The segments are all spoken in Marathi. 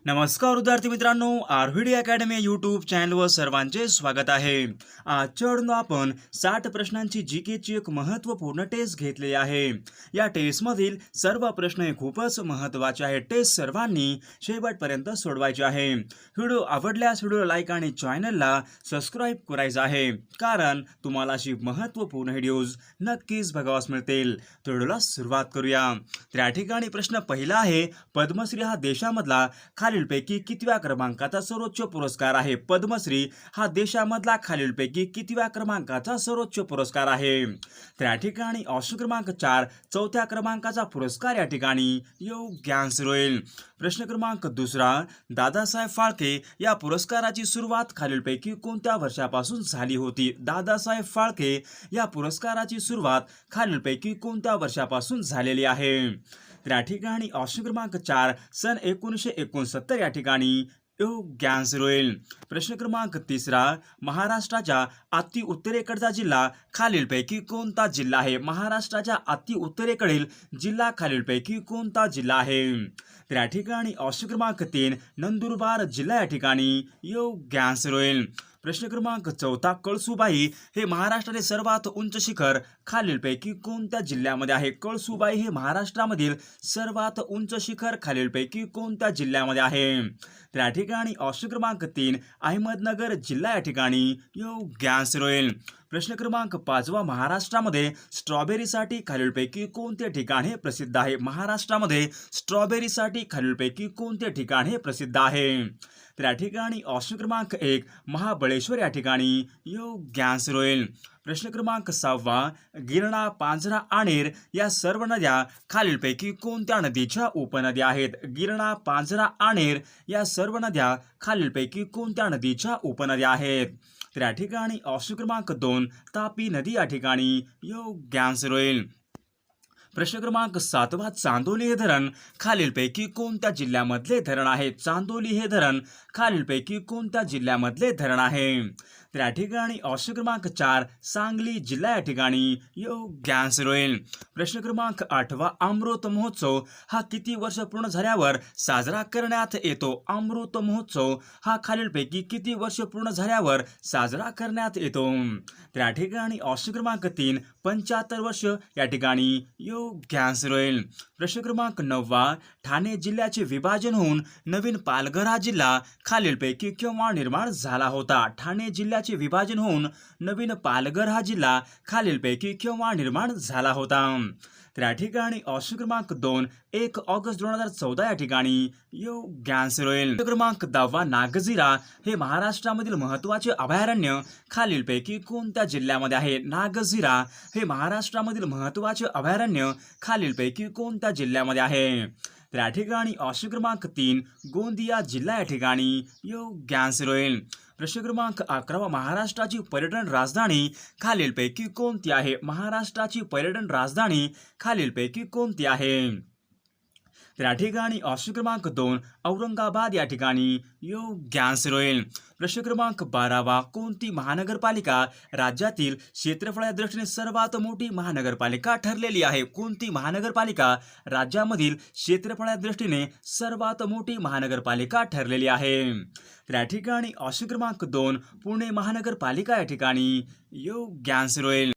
नमस्कार विद्यार्थी मित्रांनो, आरव्हीडी अकॅडमी यूट्यूब चॅनलवर सर्वांचे स्वागत आहे। आजच्या आपण 60 प्रश्नांची जीकेची एक महत्त्वपूर्ण टेस्ट घेतली आहे। या टेस्टमधील सर्व प्रश्न हे खूपच महत्त्वाचे आहेत। टेस्ट सर्वांनी शेवटपर्यंत सोडवायचे आहे। व्हिडिओ आवडल्यास व्हिडिओ लाईक आणि चॅनलला सबस्क्राइब करायचं आहे, कारण तुम्हाला अशी महत्त्वपूर्ण व्हिडिओज नक्कीच बघावास मिळतील। तर व्हिडिओला सुरुवात करूया। त्या ठिकाणी प्रश्न पहिला आहे, पद्मश्री हा देशामधला खालीलपैकी कितव्या क्रमांकाचा सर्वोच्च पुरस्कार आहे? पद्मश्री हा देशामधला खालीलपैकी कितव्या क्रमांकाचा सर्वोच्च पुरस्कार आहे? त्या ठिकाणी ऑप्शन क्रमांक 4 चौथ्या क्रमांकाचा पुरस्कार या ठिकाणी योग्य आन्सर होईल। प्रश्न क्रमांक दुसरा, दादासाहेब फाळके या पुरस्काराची सुरुवात खालीलपैकी कोणत्या वर्षापासून झाली होती? दादासाहेब फाळके या पुरस्काराची सुरुवात खालीलपैकी कोणत्या वर्षापासून झालेली आहे? त्या ठिकाणी ऑप्शन क्रमांक 4 सन 1969 या ठिकाणी योग्य आन्सर होईल। प्रश्न क्रमांक तिसरा, महाराष्ट्राच्या अति उत्तरेकडचा जिल्हा खालीलपैकी कोणता जिल्हा आहे? महाराष्ट्राच्या अति उत्तरेकडील जिल्हा खालीलपैकी कोणता जिल्हा आहे? त्या ठिकाणी ऑप्शन क्रमांक 3 नंदुरबार जिल्हा या ठिकाणी योग्य आन्सर होईल। प्रश्न क्रमांक चौथा, कळसुबाई हे महाराष्ट्रातील सर्वात उंच शिखर खालीलपैकी कोणत्या जिल्ह्यामध्ये आहे? कळसुबाई हे महाराष्ट्रामधील सर्वात उंच शिखर खालीलपैकी कोणत्या जिल्ह्यामध्ये आहे? त्या ठिकाणी ऑप्शन क्रमांक 3 अहमदनगर जिल्हा या ठिकाणी योग्य आन्सर होईल। प्रश्न क्रमांक 5, महाराष्ट्रामध्ये स्ट्रॉबेरीसाठी खालीलपैकी कोणते ठिकाण हे प्रसिद्ध आहे? महाराष्ट्रामध्ये स्ट्रॉबेरीसाठी खालीलपैकी कोणते ठिकाण हे प्रसिद्ध आहे? त्या ठिकाणी ऑप्शन क्रमांक 1 महाबळेश्वर या ठिकाणी योग्य आन्सर होईल। प्रश्न क्रमांक 6, गिरणा, पांझरा, आणेर या सर्व नद्या खालीलपैकी कोणत्या नदीच्या उपनद्या आहेत? गिरणा, पांझरा, आणेर या सर्व नद्या खालीलपैकी कोणत्या नदीच्या उपनद्या आहेत? त्या ठिकाणी ऑप्शन क्रमांक 2 तापी नदी या ठिकाणी योग्य आन्सर होईल। प्रश्न क्रमांक 7, चांदोली हे धरण खालीलपैकी कोणत्या जिल्ह्यामधले धरण आहे? चांदोली हे धरण खालीलपैकी कोणत्या जिल्ह्यामधले धरण आहे? त्या ठिकाणी ऑप्शन क्रमांक 4 सांगली जिल्हा या ठिकाणी योग्य आन्सर होईल। प्रश्न क्रमांक 8, अमृत महोत्सव हा किती वर्ष पूर्ण झाल्यावर साजरा करण्यात येतो? अमृत महोत्सव हा खालीलपैकी किती वर्ष पूर्ण झाल्यावर साजरा करण्यात येतो? त्या ठिकाणी ऑप्शन क्रमांक 3 75 वर्ष या ठिकाणी योग्य आन्सर होईल। प्रश्न क्रमांक 9, ठाणे जिल्ह्याचे विभाजन होऊन नवीन पालघर हा जिल्हा खालीलपैकी केव्हा निर्माण झाला होता? ठाणे जिल्ह्याचे विभाजन होऊन नवीन पालघर हा जिल्हा खालीलपैकी केव्हा निर्माण झाला होता? त्या ठिकाणी ऑप्शन क्रमांक 2 1 ऑगस्ट 2014 या ठिकाणी योग्य आन्सर होईल। क्रमांक 10, नागझिरा हे महाराष्ट्रामधील महत्त्वाचे अभयारण्य खालीलपैकी कोणत्या जिल्ह्यामध्ये आहे? नागझिरा हे महाराष्ट्रामधील महत्त्वाचे अभयारण्य खालीलपैकी कोणत्या जिल्ह्यामध्ये आहे? त्या ठिकाणी ऑप्शन क्रमांक 3 गोंदिया जिल्हा या ठिकाणी योग्य आन्सर होईल। प्रश्न क्रमांक 11, महाराष्ट्राची पर्यटन राजधानी खालीलपैकी कोणती आहे? महाराष्ट्राची पर्यटन राजधानी खालीलपैकी कोणती आहे? त्या ठिकाणी ऑप्शन क्रमांक 2 औरंगाबाद या ठिकाणी योग्य आन्सर होईल। प्रश्न क्रमांक 12, कोणती महानगरपालिका राज्यातील क्षेत्रफळाच्या दृष्टीने सर्वात मोठी महानगरपालिका ठरलेली आहे? कोणती महानगरपालिका राज्यामधील क्षेत्रफळाच्या दृष्टीने सर्वात मोठी महानगरपालिका ठरलेली आहे? त्या ठिकाणी ऑप्शन क्रमांक 2 पुणे महानगरपालिका या ठिकाणी योग्य आन्सर होईल।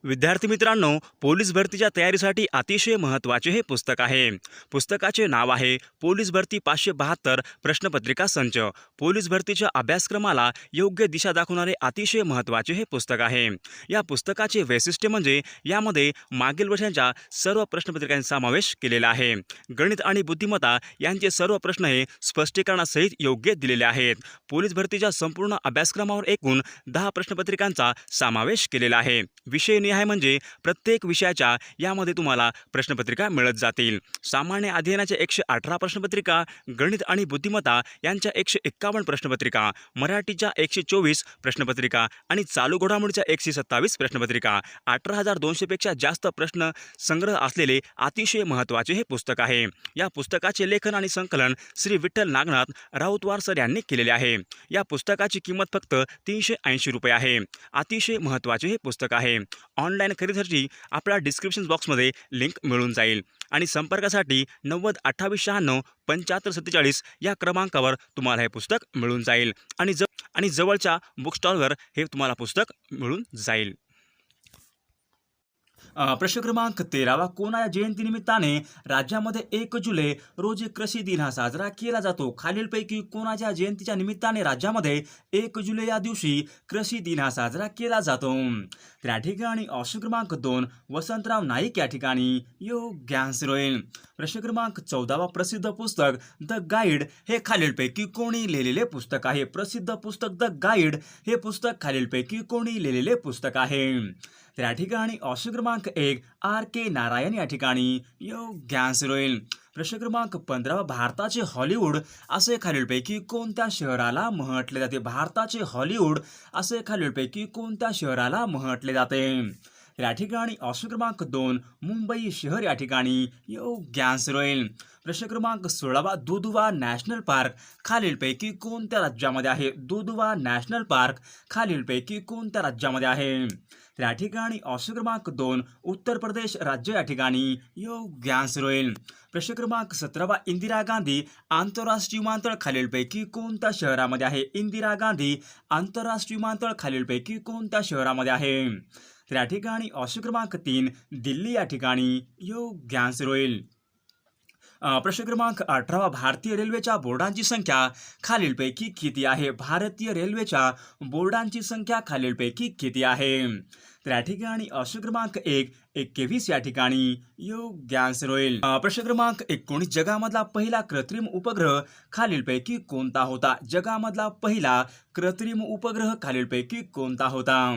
विद्यार्थी मित्रांनो, पोलीस भरतीच्या तयारीसाठी अतिशय महत्त्वाचे हे पुस्तक आहे। पुस्तकाचे नाव आहे पोलीस भरती 572 प्रश्नपत्रिका संच। पोलीस भरतीच्या अभ्यासक्रमाला योग्य दिशा दाखवणारे अतिशय महत्त्वाचे हे पुस्तक आहे। या पुस्तकाचे वैशिष्ट्य म्हणजे यामध्ये मागील वर्षांच्या सर्व प्रश्नपत्रिकांचा समावेश केलेला आहे। गणित आणि बुद्धिमत्ता यांचे सर्व प्रश्न हे स्पष्टीकरणासहित योग्य दिलेले आहेत। पोलीस भरतीच्या संपूर्ण अभ्यासक्रमावर एकूण 10 प्रश्नपत्रिकांचा समावेश केलेला आहे। विषय निहाय म्हणजे प्रत्येक विषयाच्या यामध्ये तुम्हाला प्रश्नपत्रिका मिळत जातील। सामान्य अध्ययनाच्या 118 प्रश्नपत्रिका, गणित आणि बुद्धिमत्ता यांच्या 151 प्रश्नपत्रिका, मराठीच्या 124 प्रश्नपत्रिका आणि चालू घडामोडीच्या 127 प्रश्नपत्रिका, 18,200 पेक्षा जास्त प्रश्न संग्रह असलेले अतिशय महत्त्वाचे हे पुस्तक आहे। या पुस्तकाचे लेखन आणि संकलन श्री विठ्ठल नागनाथ राऊतवार सर यांनी केलेले आहे। या पुस्तकाची किंमत फक्त 380 रुपये आहे। अतिशय महत्त्वाचे हे पुस्तक आहे। ऑनलाईन खरेदीसाठी आपल्या डिस्क्रिप्शन बॉक्समध्ये लिंक मिळून जाईल आणि संपर्कासाठी 90 28 95 75 47 या क्रमांकावर तुम्हाला हे पुस्तक मिळून जाईल आणि जवळच्या बुक स्टॉलवर हे तुम्हाला पुस्तक मिळून जाईल. प्रश्न क्रमांक 13 कोणा जयंतीनिमित्ताने राज्यामध्ये 1 जुलै रोजी कृषी दिन हा साजरा केला जातो? खालीलपैकी कोणाच्या जयंतीच्या निमित्ताने राज्यामध्ये 1 जुलै या दिवशी कृषी दिन हा साजरा केला जातो? तर या ठिकाणी ऑप्शन क्रमांक 2 वसंतराव नाईक या ठिकाणी योग्य आन्सर होईल. प्रश्न क्रमांक 14 प्रसिद्ध पुस्तक द गाईड हे खालीलपैकी कोणी लिहिलेले पुस्तक आहे? प्रसिद्ध पुस्तक द गाईड हे पुस्तक खालीलपैकी कोणी लिहिलेले पुस्तक आहे? तर या ठिकाणी ऑप्शन क्रमांक 1 R.K. नारायण या ठिकाणी योग्य आन्सर होईल. प्रश्न क्रमांक 15 भारताचे हॉलिवूड असे खालीलपैकी कोणत्या शहराला म्हटले जाते? भारताचे हॉलिवूड असे खालीलपैकी कोणत्या शहराला म्हटले जाते? या ठिकाणी ऑप्शन क्रमांक 2 मुंबई शहर या ठिकाणी योग्य आन्सर होईल. प्रश्न क्रमांक 16 दुधवा नॅशनल पार्क खालीलपैकी कोणत्या राज्यामध्ये आहे? दुधवा नॅशनल पार्क खालीलपैकी कोणत्या राज्यामध्ये आहे? तर या ठिकाणी ऑप्शन क्रमांक 2 उत्तर प्रदेश राज्य या ठिकाणी योग्य आन्सर होईल. प्रश्न क्रमांक 17 इंदिरा गांधी आंतरराष्ट्रीय विमानतळ खालीलपैकी कोणत्या शहरामध्ये आहे? इंदिरा गांधी आंतरराष्ट्रीय विमानतळ खालीलपैकी कोणत्या शहरामध्ये आहे? तर या ठिकाणी ऑप्शन क्रमांक 3 दिल्ली या ठिकाणी योग्य आन्सर होईल. प्रश्न क्रमांक 18 भारतीय रेल्वेच्या बोर्डांची संख्या खालीलपैकी किती आहे? भारतीय रेल्वेच्या बोर्डांची संख्या खालीलपैकी किती आहे? तर या ठिकाणी ऑप्शन क्रमांक 1 21 या ठिकाणी योग्य आन्सर होईल. प्रश्न क्रमांक 19 जगामधला पहिला कृत्रिम उपग्रह खालीलपैकी कोणता होता? जगामधला पहिला कृत्रिम उपग्रह खालीलपैकी कोणता होता?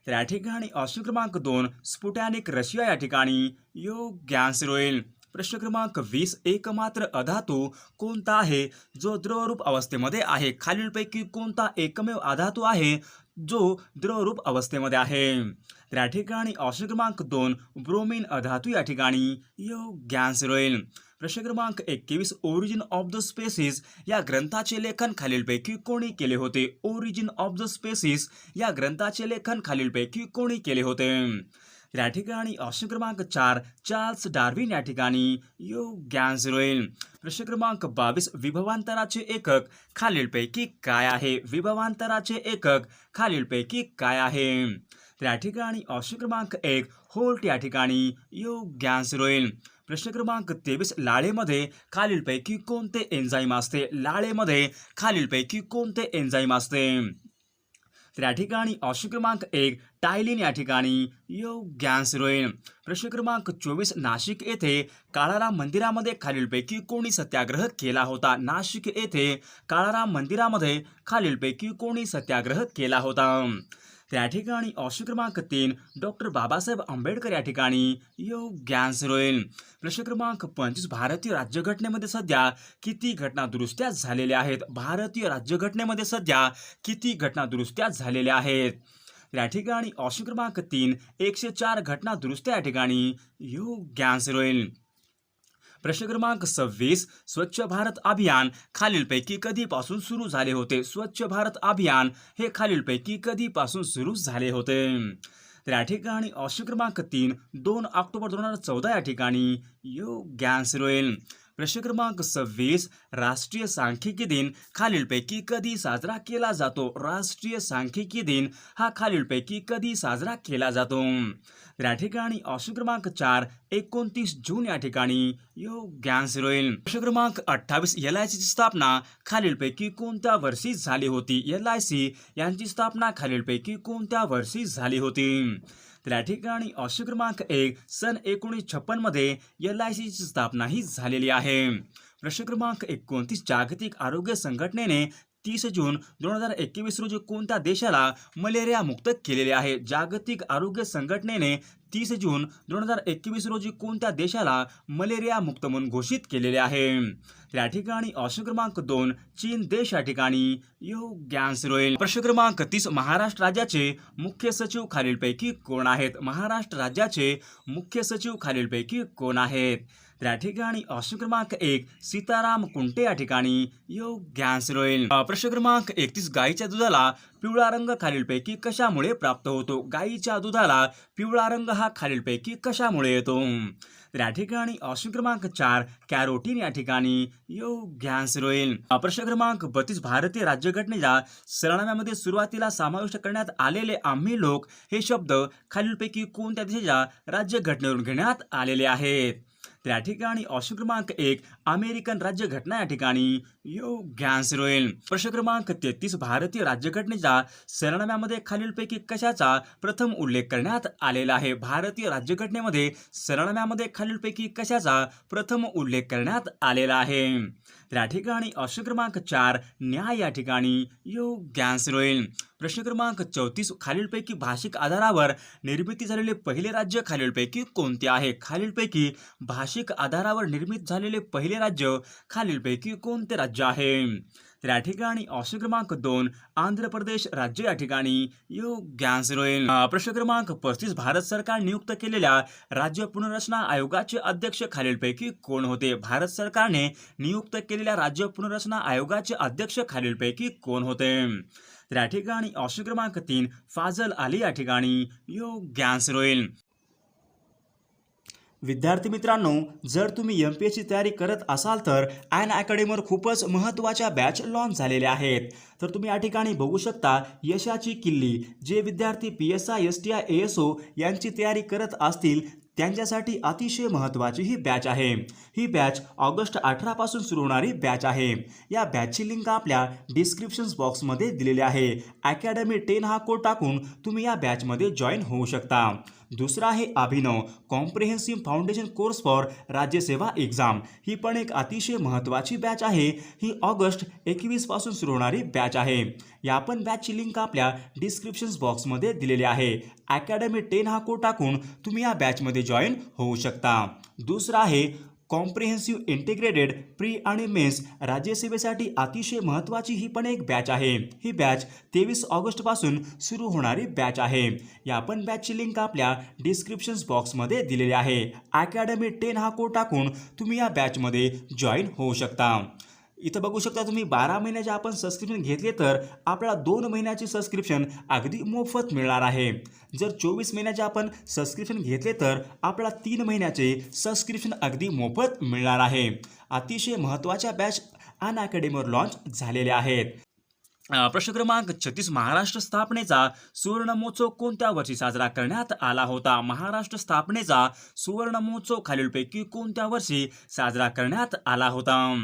तर या ठिकाणी ऑप्शन क्रमांक 2 स्पुटॅनिक रशिया या ठिकाणी योग्य आन्सर होईल. प्रश्न क्रमांक 20 एकमात्र अधातू कोणता आहे जो द्रवरूप अवस्थेमध्ये आहे? खालीलपैकी कोणता एकमेव अधातू आहे जो द्रवरूप अवस्थेमध्ये आहे? तर या ठिकाणी ऑप्शन क्रमांक 2 ब्रोमीन अधातू या ठिकाणी योग्य आन्सर होईल. प्रश्न क्रमांक 21 ओरिजिन ऑफ द स्पेसिस या ग्रंथाचे लेखन खालीलपैकी कोणी केले होते? ओरिजिन ऑफ द स्पेसिस या ग्रंथाचे लेखन खालीलपैकी कोणी केले होते? या ठिकाणी ऑप्शन क्रमांक 4 चार्ल्स डार्विन या ठिकाणी योग्य आन्सर होईल. प्रश्न क्रमांक 22 विभवांतराचे एकक खालीलपैकी काय आहे? विभवांतराचे एकक खालीलपैकी काय आहे? तर या ठिकाणी ऑप्शन क्रमांक 1 व्होल्ट या ठिकाणी योग्य आन्सर होईल. प्रश्न क्रमांक 23 लाळेमध्ये खालीलपैकी कोणते एन्झाईम असते? लाळेमध्ये खालीलपैकी कोणते एन्झाईम असते? तर या ठिकाणी ऑप्शन क्रमांक 1 टायलिन या ठिकाणी योग्य आन्सर होईल. प्रश्न क्रमांक 24 नाशिक येथे काळाराम मंदिरामध्ये खालीलपैकी कोणी सत्याग्रह केला होता? नाशिक येथे काळाराम मंदिरामध्ये खालीलपैकी कोणी सत्याग्रह केला होता? त्या ठिकाणी ऑप्शन क्रमांक 3 डॉक्टर बाबासाहेब आंबेडकर या ठिकाणी योग्य आन्सर होईल. प्रश्न क्रमांक 25 भारतीय राज्यघटनेमध्ये सध्या किती घटना दुरुस्त्या झालेल्या आहेत? भारतीय राज्यघटनेमध्ये सध्या किती घटना दुरुस्त्या झालेल्या आहेत? या ठिकाणी ऑप्शन क्रमांक 3 104 घटना दुरुस्त्या या ठिकाणी योग्य आन्सर होईल. प्रश्न क्रमांक 26 स्वच्छ भारत अभियान खालीलपैकी कधीपासून सुरू झाले होते? स्वच्छ भारत अभियान हे खालीलपैकी कधीपासून सुरू झाले होते? तर या ठिकाणी ऑप्शन क्रमांक 3 2 ऑक्टोबर 2014 या ठिकाणी योग्य आन्सर होईल. प्रश्न क्रमांक 26 राष्ट्रीय सांख्यिकी दिन खालीलपैकी कधी साजरा केला जातो? राष्ट्रीय सांख्यिकी दिन हा खालीलपैकी कधी साजरा केला जातो? तर या ठिकाणी ऑप्शन क्रमांक 4 29 जून या ठिकाणी योग्य आन्सर होईल. प्रश्न क्रमांक 28 LIC ची स्थापना खालीलपैकी कोणत्या वर्षी झाली होती? LIC यांची स्थापना खालीलपैकी कोणत्या वर्षी झाली होती? तर या ठिकाणी ऑप्शन क्रमांक 1 सन 1956 मध्ये LIC ची स्थापना ही झालेली आहे. प्रश्न क्रमांक 29 जागतिक आरोग्य संघटनेने 30 जून 2021 रोजी कोणत्या देशाला मलेरिया मुक्त केलेले आहे? जागतिक आरोग्य संघटनेने 30 जून 2021 रोजी कोणत्या देशाला मलेरिया मुक्त म्हणून घोषित केलेले आहे? या ठिकाणी ऑप्शन क्रमांक 2 चीन देश या ठिकाणी योग्य आन्सर होईल. प्रश्न क्रमांक 30 महाराष्ट्र राज्याचे मुख्य सचिव खालीलपैकी कोण आहेत? महाराष्ट्र राज्याचे मुख्य सचिव खालीलपैकी कोण आहेत? त्या ठिकाणी ऑप्शन क्रमांक 1 सीताराम कुंटे या ठिकाणी योग्य आन्सर होईल. प्रश्न क्रमांक 31 गायीच्या दुधाला पिवळा रंग खालीलपैकी कशामुळे प्राप्त होतो? गायीच्या दुधाला पिवळा रंग हा खालीलपैकी कशामुळे येतो? तर या ठिकाणी ऑप्शन क्रमांक 4 कॅरोटीन या ठिकाणी योग्य आन्सर होईल. प्रश्न क्रमांक 32 भारतीय राज्यघटनेच्या सरनाम्यामध्ये सुरुवातीला समाविष्ट करण्यात आलेले आम्ही लोक हे शब्द खालीलपैकी कोणत्या देशाच्या राज्यघटनेवरून घेण्यात आलेले आहेत? तर या ठिकाणी ऑप्शन क्रमांक 1 अमेरिकन राज्यघटना या ठिकाणी योग्य आन्सर होईल. प्रश्न क्रमांक 33 भारतीय राज्यघटनेच्या सरनाम्यामध्ये खालीलपैकी कशाचा प्रथम उल्लेख करण्यात आलेला आहे? भारतीय राज्यघटनेमध्ये सरनाम्यामध्ये खालीलपैकी कशाचा प्रथम उल्लेख करण्यात आलेला आहे? तर या ठिकाणी ऑप्शन क्रमांक 4 न्याय या ठिकाणी योग्य आन्सर होईल. प्रश्न क्रमांक 34 खालीलपैकी भाषिक आधारावर निर्मिती झालेले पहिले राज्य खालीलपैकी कोणते आहे? खालीलपैकी भाषिक आधारावर निर्मित झालेले पहिले राज्य खालीलपैकी कोणते राज्य आहे? तर या ठिकाणी ऑप्शन क्रमांक 2 आंध्र प्रदेश राज्य या ठिकाणी योग्य आन्सर होईल. प्रश्न क्रमांक 35 भारत सरकार नियुक्त केलेल्या राज्य पुनर्रचना आयोगाचे अध्यक्ष खालीलपैकी कोण होते? भारत सरकारने नियुक्त केलेल्या राज्य पुनर्रचना आयोगाचे अध्यक्ष खालीलपैकी कोण होते? तर या ठिकाणी ऑप्शन क्रमांक 3 फाजल अली या ठिकाणी योग्य आन्सर होईल. विद्यार्थी मित्रांनो, जर तुम्ही MPSC तयारी करत असाल तर अन अकॅडमीवर खूपच महत्त्वाच्या बॅच लॉन्च झालेल्या आहेत. तर तुम्ही या ठिकाणी बघू शकता यशाची किल्ली. जे विद्यार्थी PSI STI ASO यांची तयारी करत असतील त्यांच्यासाठी अतिशय महत्त्वाची ही बॅच आहे. ही बॅच ऑगस्ट 18 पासून सुरू होणारी बॅच आहे. या बॅचची लिंक आपल्या डिस्क्रिप्शन बॉक्समध्ये दिलेली आहे. अकॅडमी 10 हा कोड टाकून तुम्ही या बॅचमध्ये जॉईन होऊ शकता. दुसरा आहे Abhinav comprehensive foundation course for Rajyaseva exam. ही पण एक अतिशय महत्त्वाची बॅच आहे. ही ऑगस्ट 21 पासून सुरू होणारी बॅच आहे. या पण बॅचची लिंक आपल्या डिस्क्रिप्शन बॉक्समध्ये दिलेली आहे. अकॅडमी 10 हा कोड टाकून तुम्ही या बॅचमध्ये जॉईन होऊ शकता. दुसरा आहे कॉम्प्रिहेन्सिव्ह इंटिग्रेटेड प्री आणि मेन्स राज्यसेवेसाठी अतिशय महत्त्वाची ही पण एक बॅच आहे. ही बॅच 23 ऑगस्ट पासून सुरू होणारी बॅच आहे. या पण बॅचची लिंक आपल्या डिस्क्रिप्शन बॉक्समध्ये दिलेली आहे. अकॅडमी 10 हा कोड टाकून तुम्ही या बॅचमध्ये जॉईन होऊ शकता. इथं बघू शकता तुम्ही 12 महिन्याचे आपण सबस्क्रिप्शन घेतले तर आपल्याला 2 महिन्याची सबस्क्रिप्शन अगदी मोफत मिळणार आहे. जर 24 महिन्याचे आपण सबस्क्रिप्शन घेतले तर आपल्याला 3 महिन्याचे सबस्क्रिप्शन अगदी मोफत मिळणार आहे. अतिशय महत्त्वाच्या बॅच अन अकॅडमीवर लॉन्च झालेल्या आहेत. प्रश्न क्रमांक 36 महाराष्ट्र स्थापनेचा सुवर्ण महोत्सव कोणत्या वर्षी साजरा करण्यात आला होता? महाराष्ट्र स्थापनेचा सुवर्ण महोत्सव खालीलपैकी कोणत्या वर्षी साजरा करण्यात आला होता?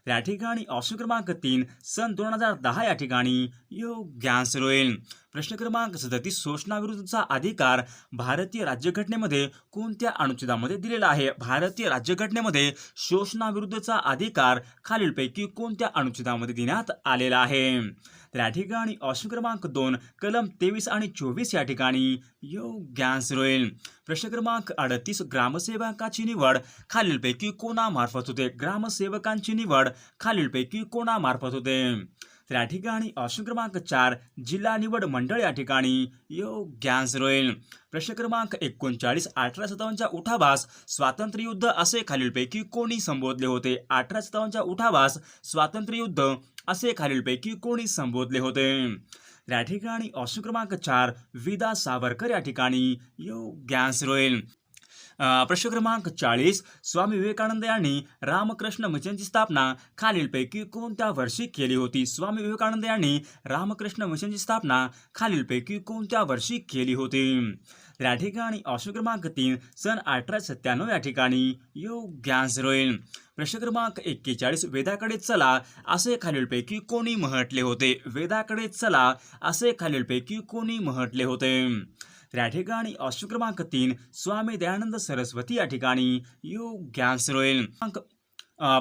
या ठिकाणी ऑप्शन क्रमांक 3 सन 2010 या ठिकाणी योग्य आन्सर होईल. प्रश्न क्रमांक 37 शोषणाविरुद्धचा अधिकार भारतीय राज्यघटनेमध्ये कोणत्या अनुच्छेदामध्ये दिलेला आहे? भारतीय राज्यघटनेमध्ये शोषणाविरुद्धचा अधिकार खालीलपैकी कोणत्या अनुच्छेदामध्ये देण्यात आलेला आहे? तर या ठिकाणी ऑप्शन क्रमांक 2 कलम 23 आणि 24 या ठिकाणी योग्य आन्सर होईल. प्रश्न क्रमांक 38 ग्रामसेवकाची निवड खालीलपैकी कोणामार्फत होते? ग्रामसेवकांची निवड खालीलपैकी कोणामार्फत होते? तर या ठिकाणी ऑप्शन क्रमांक 4 जिल्हा निवड मंडळ या ठिकाणी योग्य आन्सर होईल. प्रश्न क्रमांक 39 1857च्या उठावास स्वातंत्र्ययुद्ध असे खालीलपैकी कोणी संबोधले होते? 1857च्या उठावास स्वातंत्र्ययुद्ध असे खालीलपैकी कोणी संबोधले होते? या ठिकाणी ऑप्शन क्रमांक 4 विदा सावरकर या ठिकाणी योग्य आन्सर होईल. प्रश्न क्रमांक 40 स्वामी विवेकानंद यांनी रामकृष्ण मिशनची स्थापना खालीलपैकी कोणत्या वर्षी केली होती? स्वामी विवेकानंद यांनी रामकृष्ण मिशनची स्थापना खालीलपैकी कोणत्या वर्षी केली होती? या ठिकाणी ऑप्शन क्रमांक 3 सन 1897 या ठिकाणी योग्य आन्सर होईल. प्रश्न क्रमांक 41 वेदाकडे चला असे खालीलपैकी कोणी म्हटले होते? वेदाकडे चला असे खालीलपैकी कोणी म्हटले होते? तर या ठिकाणी ऑप्शन क्रमांक 3 स्वामी दयानंद सरस्वती या ठिकाणी योग्य आन्सर होईल.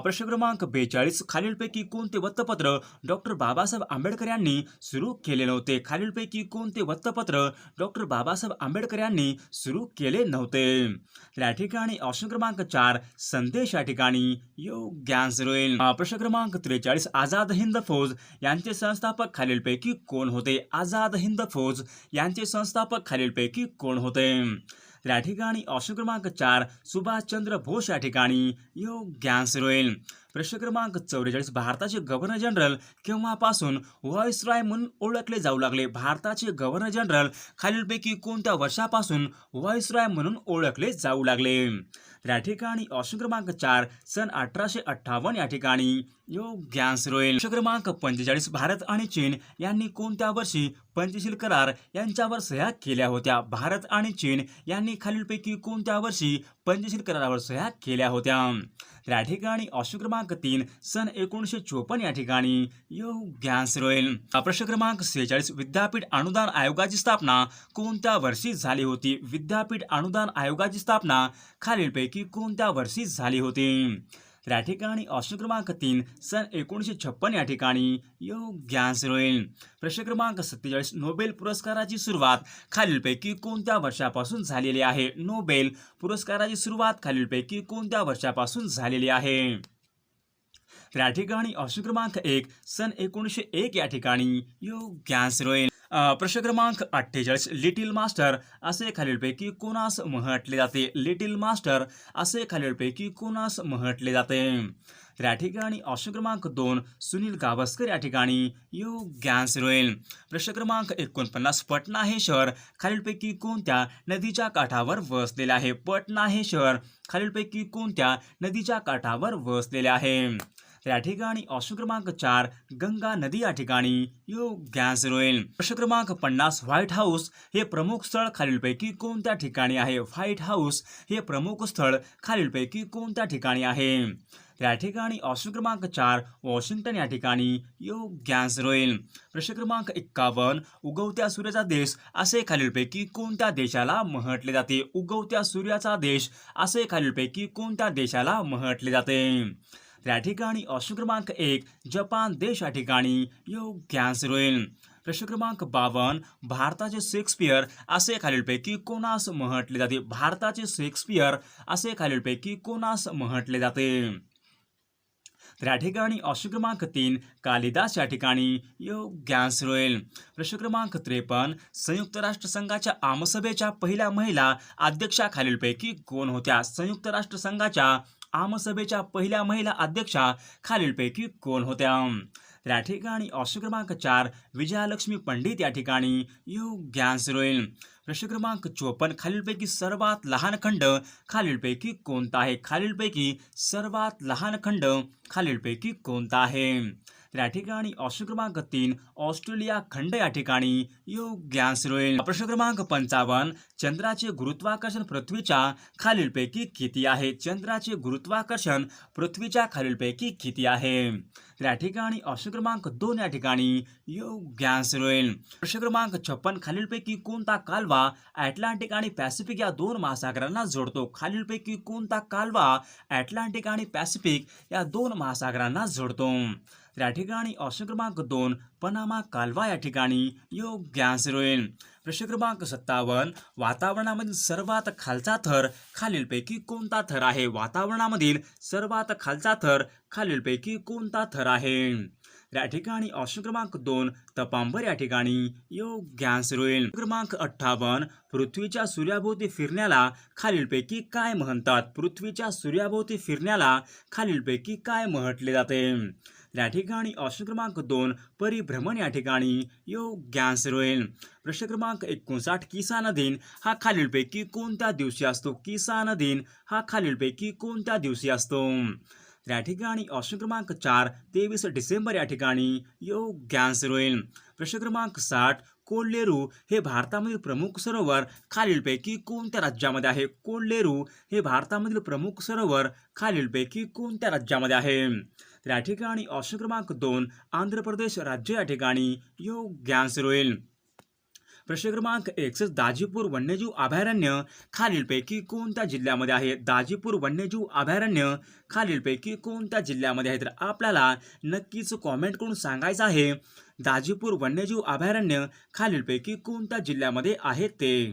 प्रश्न क्रमांक 42 खालीलपैकी कोणते वृत्तपत्र डॉक्टर बाबासाहेब आंबेडकर यांनी सुरू केले नव्हते? खालीलपैकी कोणते वृत्तपत्र डॉक्टर बाबासाहेब आंबेडकर यांनी सुरू केले नव्हते? तर या ठिकाणी ऑप्शन क्रमांक 4 संदेश या ठिकाणी योग्य आन्सर होईल. प्रश्न क्रमांक 43 आझाद हिंद फौज यांचे संस्थापक खालीलपैकी कोण होते? आझाद हिंद फौज यांचे संस्थापक खालीलपैकी कोण होते? या ठिकाणी ऑप्शन क्रमांक 4 सुभाषचंद्र बोस या ठिकाणी योग्य आन्सर होईल. प्रश्न क्रमांक 44 भारताचे गव्हर्नर जनरल केव्हापासून व्हाईसरॉय म्हणून ओळखले जाऊ लागले? भारताचे गव्हर्नर जनरल खालीलपैकी कोणत्या वर्षापासून व्हाईसरॉय म्हणून ओळखले जाऊ लागले? या ठिकाणी ऑप्शन क्रमांक 4 सन 1858 या ठिकाणी योग्य आन्सर होईल. प्रश्न क्रमांक 45 भारत आणि चीन यांनी कोणत्या वर्षी पंचशील करार यांच्यावर सह्या केल्या होत्या? भारत आणि चीन यांनी खालीलपैकी कोणत्या वर्षी पंचशील करारावर सह्या केल्या होत्या? या ठिकाणी ऑप्शन क्रमांक 3 सन 1954 या ठिकाणी योग्य आन्सर होईल. प्रश्न क्रमांक 46 विद्यापीठ अनुदान आयोगाची स्थापना कोणत्या वर्षी झाली होती? विद्यापीठ अनुदान आयोगाची स्थापना खालीलपैकी कोणत्या वर्षी झाली होती? या ठिकाणी ऑप्शन क्रमांक 3 सन 1956 या ठिकाणी योग्य आन्सर होईल. प्रश्न क्रमांक 47 नोबेल पुरस्काराची सुरुवात खालीलपैकी कोणत्या वर्षापासून झालेली आहे? नोबेल पुरस्काराची सुरुवात खालीलपैकी कोणत्या वर्षापासून झालेली आहे? या ठिकाणी ऑप्शन क्रमांक 1 सन 1901 या ठिकाणी योग्य आन्सर होईल. प्रश्न क्रमांक 48 लिटिल मास्टर असे खालीलपैकी कोणास म्हटले जाते? लिटिल मास्टर असे खालीलपैकी कोणास म्हटले जाते? या ठिकाणी ऑप्शन क्रमांक 2 सुनील गावस्कर या ठिकाणी योग्य आन्सर होईल. प्रश्न क्रमांक 49 पटना हे शहर खालीलपैकी कोणत्या नदीच्या काठावर वसलेले आहे? पटना हे शहर खालीलपैकी कोणत्या नदीच्या काठावर वसलेले आहे? या ठिकाणी ऑप्शन क्रमांक 4 गंगा नदी या ठिकाणी योग्य आन्सर होईल. प्रश्न क्रमांक 50 व्हाईट हाऊस हे प्रमुख स्थळ खालीलपैकी कोणत्या ठिकाणी आहे? व्हाईट हाऊस हे प्रमुख स्थळ खालीलपैकी कोणत्या ठिकाणी आहे? या ठिकाणी ऑप्शन क्रमांक 4 वॉशिंग्टन या ठिकाणी योग्य आन्सर होईल. प्रश्न क्रमांक 51 उगवत्या सूर्याचा देश असे खालीलपैकी कोणत्या देशाला म्हटले जाते? उगवत्या सूर्याचा देश असे खालीलपैकी कोणत्या देशाला म्हटले जाते? या ठिकाणी ऑप्शन क्रमांक 1 जपान देश या ठिकाणी योग्य आन्सर होईल. प्रश्न क्रमांक 52 भारताचे शेक्सपियर असे खालीलपैकी कोणास म्हटले जाते? भारताचे शेक्सपियर असे खालीलपैकी कोणास म्हटले जाते? या ठिकाणी ऑप्शन क्रमांक 3 कालिदास या ठिकाणी योग्य आन्सर होईल. प्रश्न क्रमांक 53 संयुक्त राष्ट्र संघाच्या आमसभेच्या पहिल्या महिला अध्यक्षा खालीलपैकी कोण होत्या? संयुक्त राष्ट्र संघाच्या आमसभेच्या पहिल्या महिला अध्यक्षा खालीलपैकी कोण होत्या? या ठिकाणी ऑप्शन क्रमांक 4 विजयालक्ष्मी पंडित या ठिकाणी योग्य आन्सर होईल. प्रश्न क्रमांक 54 खालीलपैकी सर्वात लहान खंड खालीलपैकी कोणता आहे? खालीलपैकी सर्वात लहान खंड खालीलपैकी कोणता आहे? या ठिकाणी ऑप्शन क्रमांक 3 ऑस्ट्रेलिया खंड या ठिकाणी योग्य आन्सर होईल. प्रश्न क्रमांक 55 चंद्राचे गुरुत्वाकर्षण पृथ्वीच्या खालीलपैकी किती आहे? चंद्राचे गुरुत्वाकर्षण पृथ्वीच्या खालीलपैकी किती आहे? या ठिकाणी ऑप्शन क्रमांक 2 या ठिकाणी योग्य आन्सर होईल. प्रश्न क्रमांक 56 खालीलपैकी कोणता कालवा अटलांटिक आणि पॅसिफिक या दोन महासागरांना जोडतो? खालीलपैकी कोणता कालवा अटलांटिक आणि पॅसिफिक या दोन महासागरांना जोडतो? या ठिकाणी ऑप्शन क्रमांक 2 पनामा कालवा या ठिकाणी योग्य आन्सर होईल. प्रश्न क्रमांक 57 वातावरणामधील सर्वात खालचा थर खालीलपैकी कोणता थर आहे? वातावरणामधील सर्वात खालचा थर खालीलपैकी कोणता थर आहे? या ठिकाणी ऑप्शन क्रमांक 2 तपांबर या ठिकाणी योग्य आन्सर होईल. क्रमांक 58 पृथ्वीच्या सूर्याभोवती फिरण्याला खालीलपैकी काय म्हणतात? पृथ्वीच्या सूर्याभोवती फिरण्याला खालीलपैकी काय म्हटले जाते? या ठिकाणी ऑप्शन क्रमांक 2 परिभ्रमण या ठिकाणी योग्य आन्सर होईल. प्रश्न क्रमांक 59 किसान दिन हा खालीलपैकी कोणत्या दिवशी असतो? किसान दिन हा खालीलपैकी कोणत्या दिवशी असतो? या ठिकाणी ऑप्शन क्रमांक 4 23 डिसेंबर या ठिकाणी योग्य आन्सर होईल. प्रश्न क्रमांक 60 कोल्हेरू हे भारतामधील प्रमुख सरोवर खालीलपैकी कोणत्या राज्यामध्ये आहे? कोल्हेरू हे भारतामधील प्रमुख सरोवर खालीलपैकी कोणत्या राज्यामध्ये आहे? या ठिकाणी ऑप्शन क्रमांक 2 आंध्र प्रदेश राज्य या ठिकाणी योग्य आन्सर होईल. प्रश्न क्रमांक 61 दाजीपूर वन्यजीव अभयारण्य खालीलपैकी कोणत्या जिल्ह्यामध्ये आहे? दाजीपूर वन्यजीव अभयारण्य खालीलपैकी कोणत्या जिल्ह्यामध्ये आहे? तर आपल्याला नक्कीच कॉमेंट करून सांगायचं आहे दाजीपूर वन्यजीव अभयारण्य खालीलपैकी कोणत्या जिल्ह्यामध्ये आहे ते.